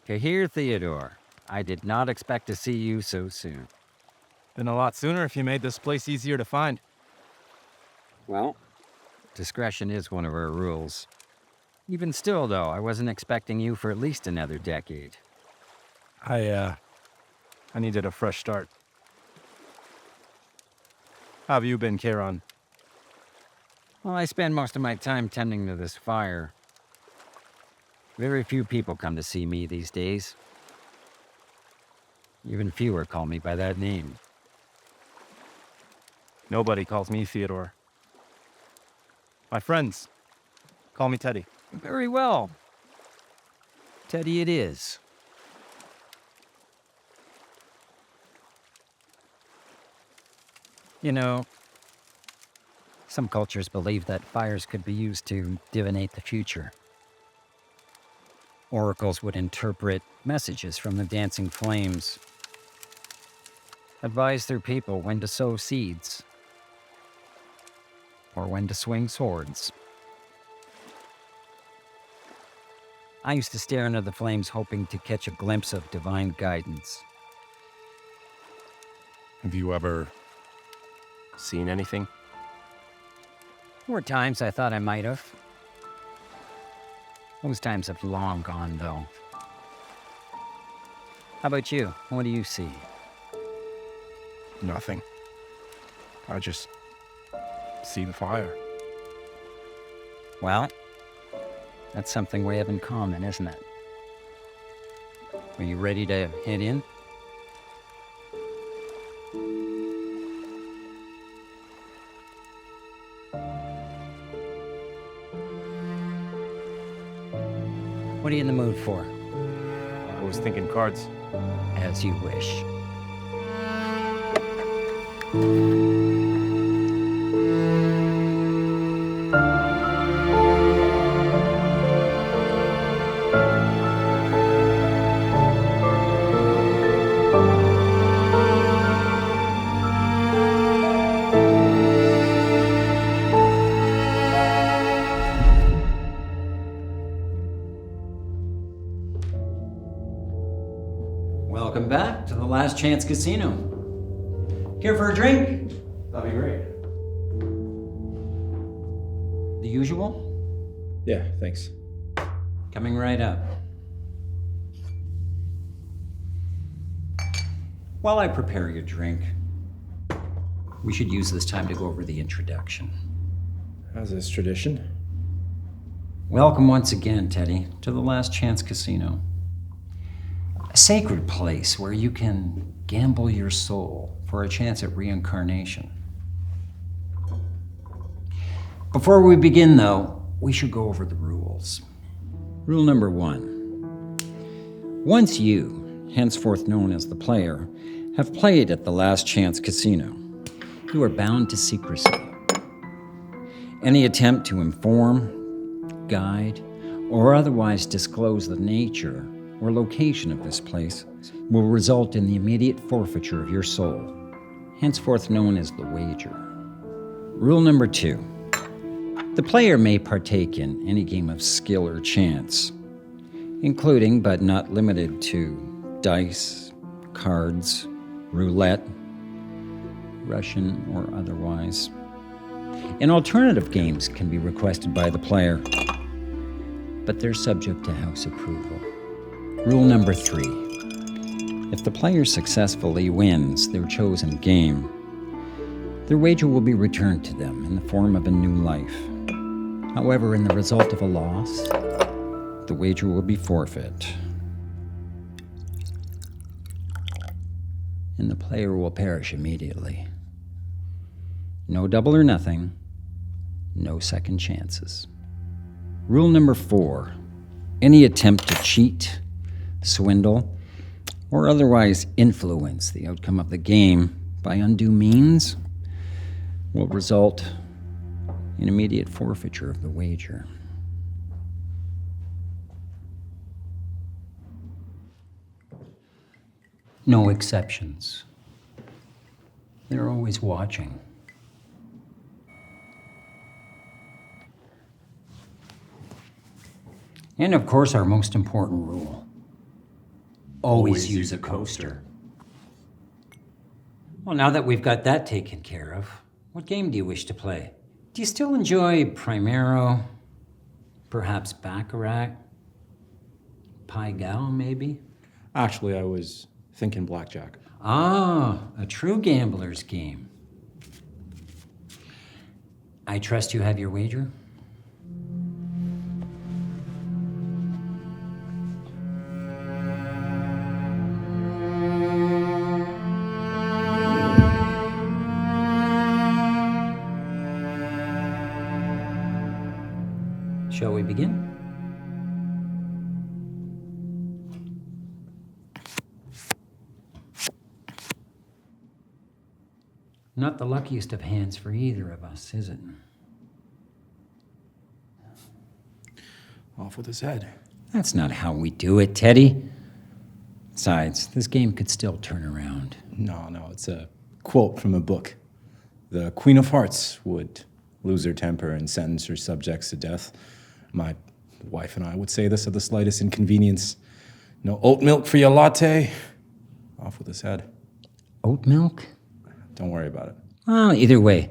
Kahir Theodore, I did not expect to see you so soon. Been a lot sooner if you made this place easier to find. Well, discretion is one of our rules. Even still, though, I wasn't expecting you for at least another decade. I needed a fresh start. How have you been, Kieran? Well, I spend most of my time tending to this fire. Very few people come to see me these days. Even fewer call me by that name. Nobody calls me Theodore. My friends call me Teddy. Very well. Teddy it is. You know, some cultures believe that fires could be used to divinate the future. Oracles would interpret messages from the dancing flames, advise their people when to sow seeds, or when to swing swords. I used to stare into the flames hoping to catch a glimpse of divine guidance. Have you ever seen anything? There were times I thought I might have. Those times have long gone, though. How about you? What do you see? Nothing. I just see the fire. Well, that's something we have in common, isn't it? Are you ready to head in? What are you in the mood for? I was thinking cards. As you wish. Welcome back to the Last Chance Casino. Here for a drink? That'd be great. The usual? Yeah, thanks. Coming right up. While I prepare your drink, we should use this time to go over the introduction. How's this tradition? Welcome once again, Teddy, to the Last Chance Casino. A sacred place where you can gamble your soul for a chance at reincarnation. Before we begin, though, we should go over the rules. Rule number 1. Once you, henceforth known as the player, have played at the Last Chance Casino, you are bound to secrecy. Any attempt to inform, guide, or otherwise disclose the nature or location of this place will result in the immediate forfeiture of your soul, henceforth known as the wager. Rule number 2. The player may partake in any game of skill or chance, including but not limited to dice, cards, roulette, Russian or otherwise. And alternative games can be requested by the player, but they're subject to house approval. Rule number 3. If the player successfully wins their chosen game, their wager will be returned to them in the form of a new life. However, in the result of a loss, the wager will be forfeit, and the player will perish immediately. No double or nothing, no second chances. Rule number 4. Any attempt to cheat, swindle, or otherwise influence the outcome of the game by undue means will result in immediate forfeiture of the wager. No exceptions. They're always watching. And of course, our most important rule. Always use a coaster. Well, now that we've got that taken care of, what game do you wish to play? Do you still enjoy Primero? Perhaps Baccarat? Pai Gow, maybe? Actually, I was thinking blackjack. Ah, a true gambler's game. I trust you have your wager? Shall we begin? Not the luckiest of hands for either of us, is it? Off with his head. That's not how we do it, Teddy. Besides, this game could still turn around. No, it's a quote from a book. The Queen of Hearts would lose her temper and sentence her subjects to death. My wife and I would say this at the slightest inconvenience. No oat milk for your latte. Off with his head. Oat milk? Don't worry about it. Well, either way,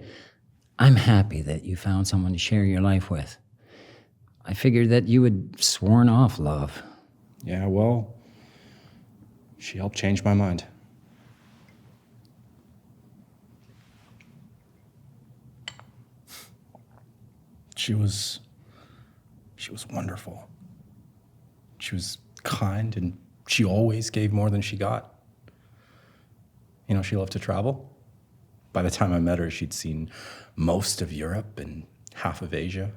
I'm happy that you found someone to share your life with. I figured that you had sworn off love. Yeah, well, she helped change my mind. She was wonderful. She was kind, and she always gave more than she got. You know, she loved to travel. By the time I met her, she'd seen most of Europe and half of Asia.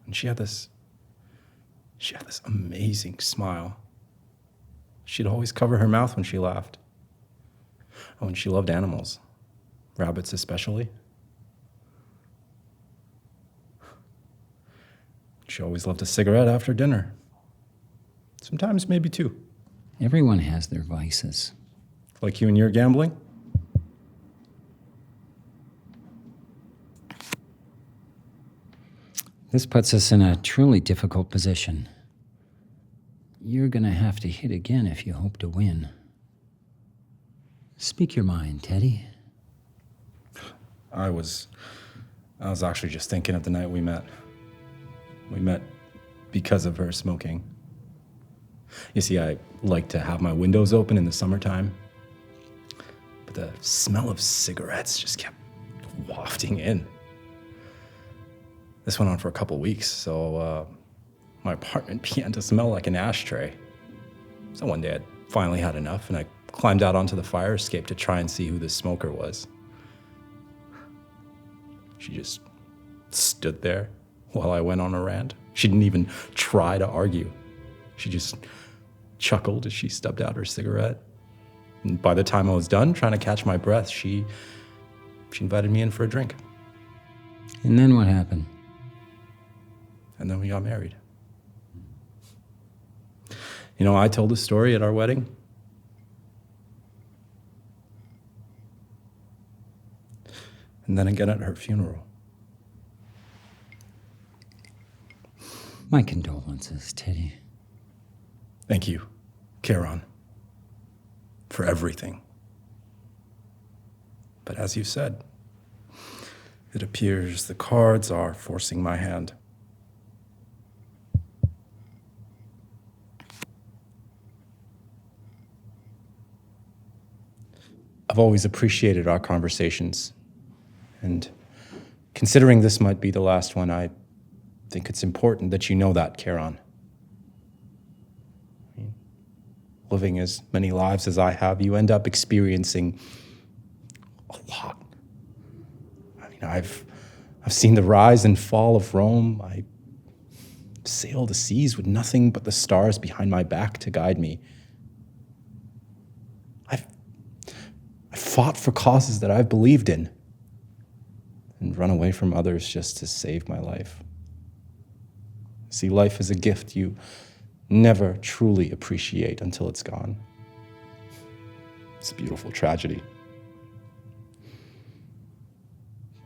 And she had this amazing smile. She'd always cover her mouth when she laughed. Oh, and she loved animals, rabbits especially. She always loved a cigarette after dinner. Sometimes maybe two. Everyone has their vices. Like you and your gambling? This puts us in a truly difficult position. You're gonna have to hit again if you hope to win. Speak your mind, Teddy. I was actually just thinking of the night we met. We met because of her smoking. You see, I like to have my windows open in the summertime, but the smell of cigarettes just kept wafting in. This went on for a couple weeks, so my apartment began to smell like an ashtray. So one day I'd finally had enough, and I climbed out onto the fire escape to try and see who this smoker was. She just stood there while I went on a rant. She didn't even try to argue. She just chuckled as she stubbed out her cigarette. And by the time I was done trying to catch my breath, she invited me in for a drink. And then what happened? And then we got married. You know, I told the story at our wedding. And then again at her funeral. My condolences, Teddy. Thank you, Charon, for everything. But as you said, it appears the cards are forcing my hand. I've always appreciated our conversations, and considering this might be the last one, I think it's important that you know that, Charon. Living as many lives as I have, you end up experiencing a lot. I mean, I've seen the rise and fall of Rome. I sailed the seas with nothing but the stars behind my back to guide me. I fought for causes that I've believed in and run away from others just to save my life. See, life is a gift you never truly appreciate until it's gone. It's a beautiful tragedy.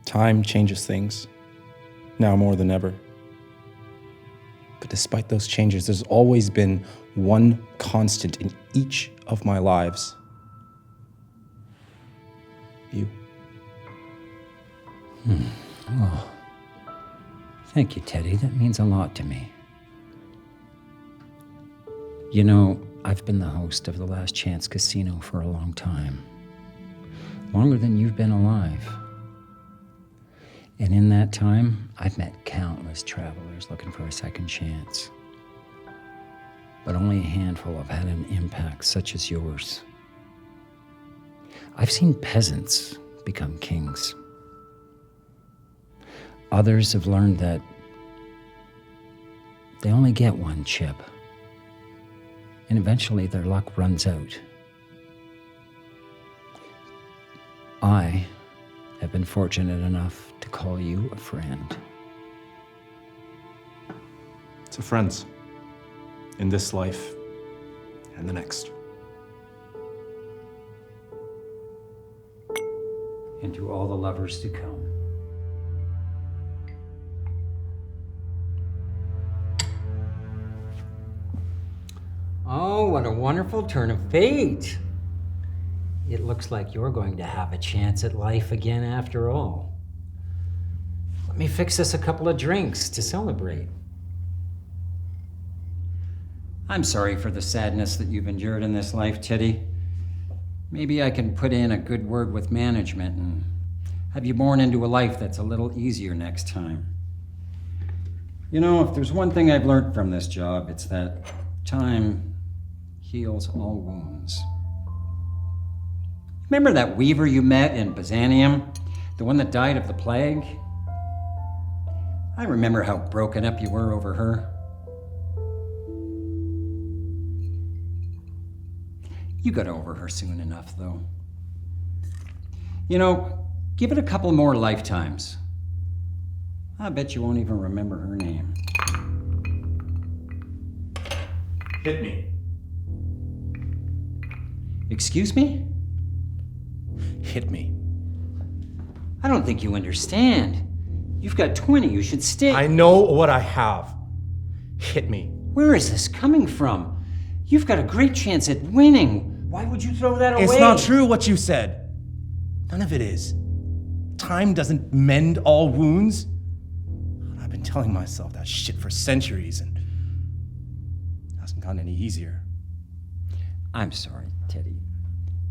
Time changes things, now more than ever. But But despite those changes, there's always been one constant in each of my lives. You. Oh, thank you, Teddy. That means a lot to me. You know, I've been the host of the Last Chance Casino for a long time. Longer than you've been alive. And in that time, I've met countless travelers looking for a second chance. But only a handful have had an impact such as yours. I've seen peasants become kings. Others have learned that they only get one chip, and eventually their luck runs out. I have been fortunate enough to call you a friend. To friends. In this life and the next. And to all the lovers to come. Oh, what a wonderful turn of fate. It looks like you're going to have a chance at life again after all. Let me fix us a couple of drinks to celebrate. I'm sorry for the sadness that you've endured in this life, Teddy. Maybe I can put in a good word with management and have you born into a life that's a little easier next time. You know, if there's one thing I've learned from this job, it's that time heals all wounds. Remember that weaver you met in Byzantium? The one that died of the plague? I remember how broken up you were over her. You got over her soon enough, though. You know, give it a couple more lifetimes. I bet you won't even remember her name. Hit me. Excuse me? Hit me. I don't think you understand. You've got 20, you should stay. I know what I have. Hit me. Where is this coming from? You've got a great chance at winning. Why would you throw that away? It's not true what you said. None of it is. Time doesn't mend all wounds. I've been telling myself that shit for centuries and it hasn't gotten any easier. I'm sorry, Teddy.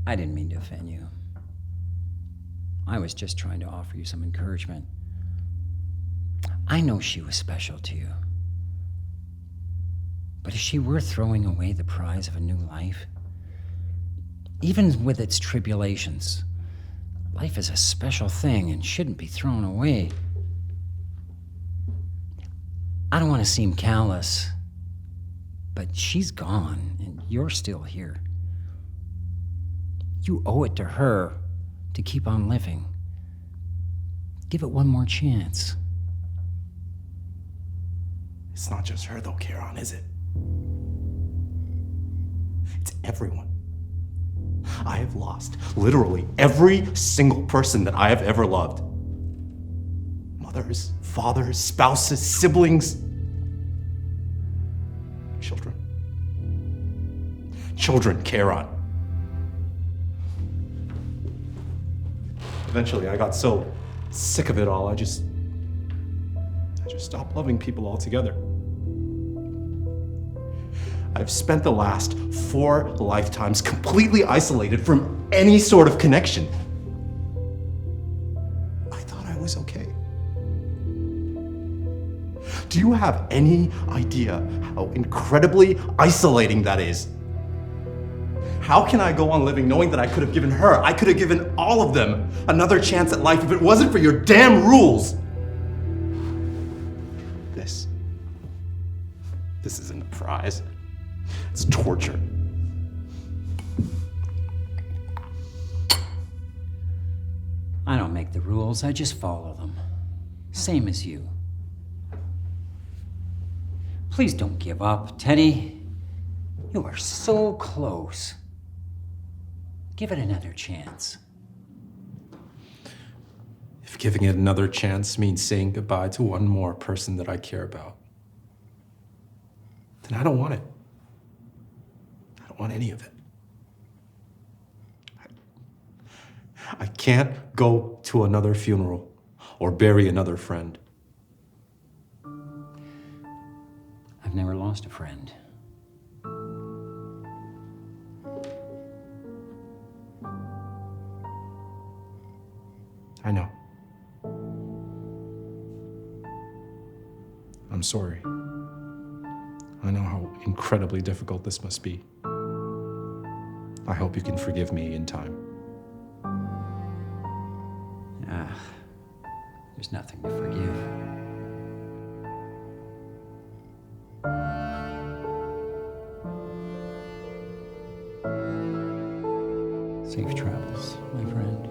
I didn't mean to offend you. I was just trying to offer you some encouragement. I know she was special to you. But is she worth throwing away the prize of a new life? Even with its tribulations, life is a special thing and shouldn't be thrown away. I don't want to seem callous, but she's gone and you're still here. You owe it to her to keep on living. Give it one more chance. It's not just her though, Kieran, is it? It's everyone. I have lost literally every single person that I have ever loved. Mothers, fathers, spouses, siblings, children. Children, Kieran. Eventually, I got so sick of it all, I just stopped loving people altogether. I've spent the last 4 lifetimes completely isolated from any sort of connection. I thought I was okay. Do you have any idea how incredibly isolating that is? How can I go on living knowing that I could have given her, I could have given all of them another chance at life if it wasn't for your damn rules? This isn't a prize. It's torture. I don't make the rules, I just follow them. Same as you. Please don't give up, Teddy. You are so close. Give it another chance. If giving it another chance means saying goodbye to one more person that I care about, then I don't want it. I don't want any of it. I can't go to another funeral or bury another friend. I've never lost a friend. I know. I'm sorry. I know how incredibly difficult this must be. I hope you can forgive me in time. There's nothing to forgive. Safe travels, my friend.